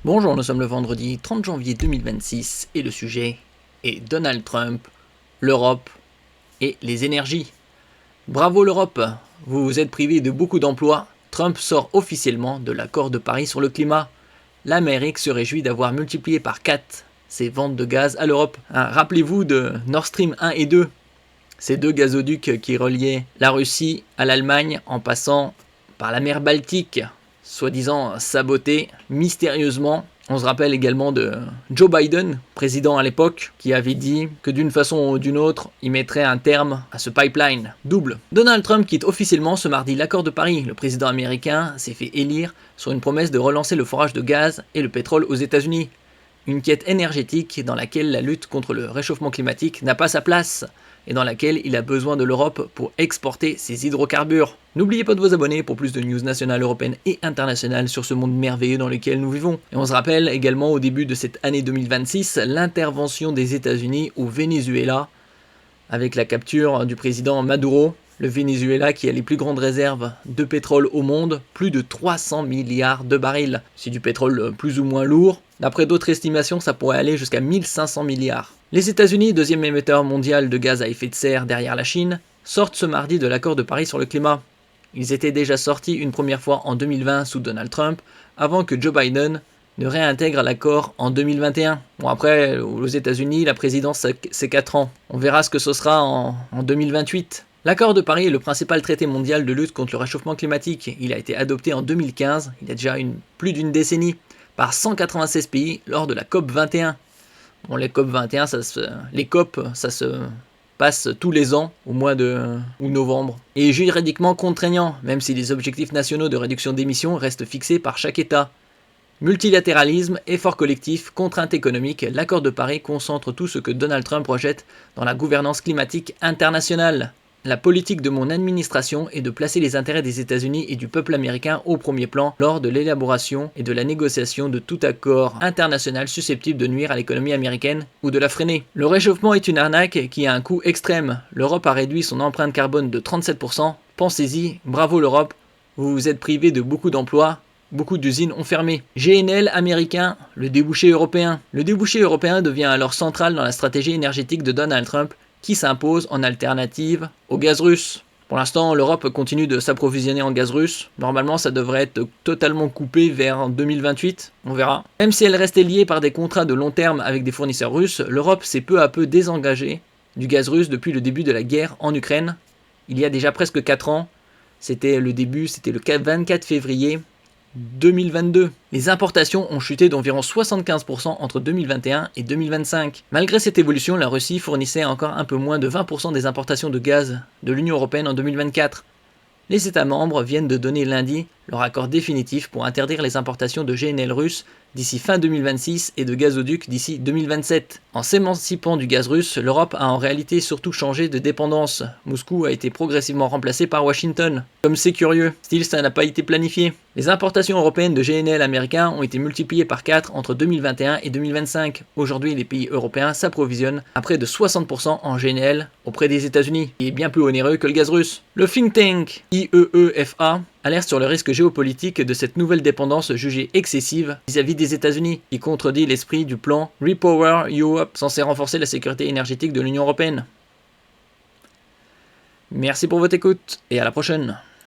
Bonjour, nous sommes le vendredi 30 janvier 2026 et le sujet est Donald Trump, l'Europe et les énergies. Bravo l'Europe, vous vous êtes privé de beaucoup d'emplois. Trump sort officiellement de l'accord de Paris sur le climat. L'Amérique se réjouit d'avoir multiplié par 4 ses ventes de gaz à l'Europe. Rappelez-vous de Nord Stream 1 et 2, ces deux gazoducs qui reliaient la Russie à l'Allemagne en passant par la mer Baltique, soi-disant sabotés mystérieusement. On se rappelle également de Joe Biden, président à l'époque, qui avait dit que d'une façon ou d'une autre, il mettrait un terme à ce pipeline double. Donald Trump quitte officiellement ce mardi l'accord de Paris. Le président américain s'est fait élire sur une promesse de relancer le forage de gaz et le pétrole aux États-Unis. Une quête énergétique dans laquelle la lutte contre le réchauffement climatique n'a pas sa place et dans laquelle il a besoin de l'Europe pour exporter ses hydrocarbures. N'oubliez pas de vous abonner pour plus de news nationales, européennes et internationales sur ce monde merveilleux dans lequel nous vivons. Et on se rappelle également au début de cette année 2026 l'intervention des États-Unis au Venezuela avec la capture du président Maduro. Le Venezuela qui a les plus grandes réserves de pétrole au monde, plus de 300 milliards de barils. C'est du pétrole plus ou moins lourd. D'après d'autres estimations, ça pourrait aller jusqu'à 1500 milliards. Les États-Unis, deuxième émetteur mondial de gaz à effet de serre derrière la Chine, sortent ce mardi de l'accord de Paris sur le climat. Ils étaient déjà sortis une première fois en 2020 sous Donald Trump, avant que Joe Biden ne réintègre l'accord en 2021. Bon, après, aux États-Unis, la présidence c'est 4 ans. On verra ce que ce sera en 2028. L'accord de Paris est le principal traité mondial de lutte contre le réchauffement climatique. Il a été adopté en 2015, il y a déjà plus d'une décennie, par 196 pays lors de la COP 21. Bon, les COP 21, ça se passe tous les ans au mois de novembre. Et juridiquement contraignant, même si les objectifs nationaux de réduction d'émissions restent fixés par chaque État. Multilatéralisme, effort collectif, contraintes économiques, l'accord de Paris concentre tout ce que Donald Trump projette dans la gouvernance climatique internationale. La politique de mon administration est de placer les intérêts des États-Unis et du peuple américain au premier plan lors de l'élaboration et de la négociation de tout accord international susceptible de nuire à l'économie américaine ou de la freiner. Le réchauffement est une arnaque qui a un coût extrême. L'Europe a réduit son empreinte carbone de 37%. Pensez-y, bravo l'Europe, vous vous êtes privé de beaucoup d'emplois. Beaucoup d'usines ont fermé. GNL américain, le débouché européen. Le débouché européen devient alors central dans la stratégie énergétique de Donald Trump qui s'impose en alternative au gaz russe. Pour l'instant, l'Europe continue de s'approvisionner en gaz russe. Normalement, ça devrait être totalement coupé vers 2028, on verra. Même si elle restait liée par des contrats de long terme avec des fournisseurs russes, l'Europe s'est peu à peu désengagée du gaz russe depuis le début de la guerre en Ukraine. Il y a déjà presque 4 ans. C'était le 24 février 2022. Les importations ont chuté d'environ 75% entre 2021 et 2025. Malgré cette évolution, la Russie fournissait encore un peu moins de 20% des importations de gaz de l'Union européenne en 2024. Les États membres viennent de donner lundi leur accord définitif pour interdire les importations de GNL russe d'ici fin 2026 et de gazoducs d'ici 2027. En s'émancipant du gaz russe, l'Europe a en réalité surtout changé de dépendance. Moscou a été progressivement remplacé par Washington. Comme c'est curieux, style ça n'a pas été planifié. Les importations européennes de GNL américains ont été multipliées par 4 entre 2021 et 2025. Aujourd'hui, les pays européens s'approvisionnent à près de 60% en GNL auprès des États-Unis, qui est bien plus onéreux que le gaz russe. Le think tank IEEFA alerte sur le risque géopolitique de cette nouvelle dépendance jugée excessive vis-à-vis des États-Unis, qui contredit l'esprit du plan Repower Europe censé renforcer la sécurité énergétique de l'Union européenne. Merci pour votre écoute et à la prochaine.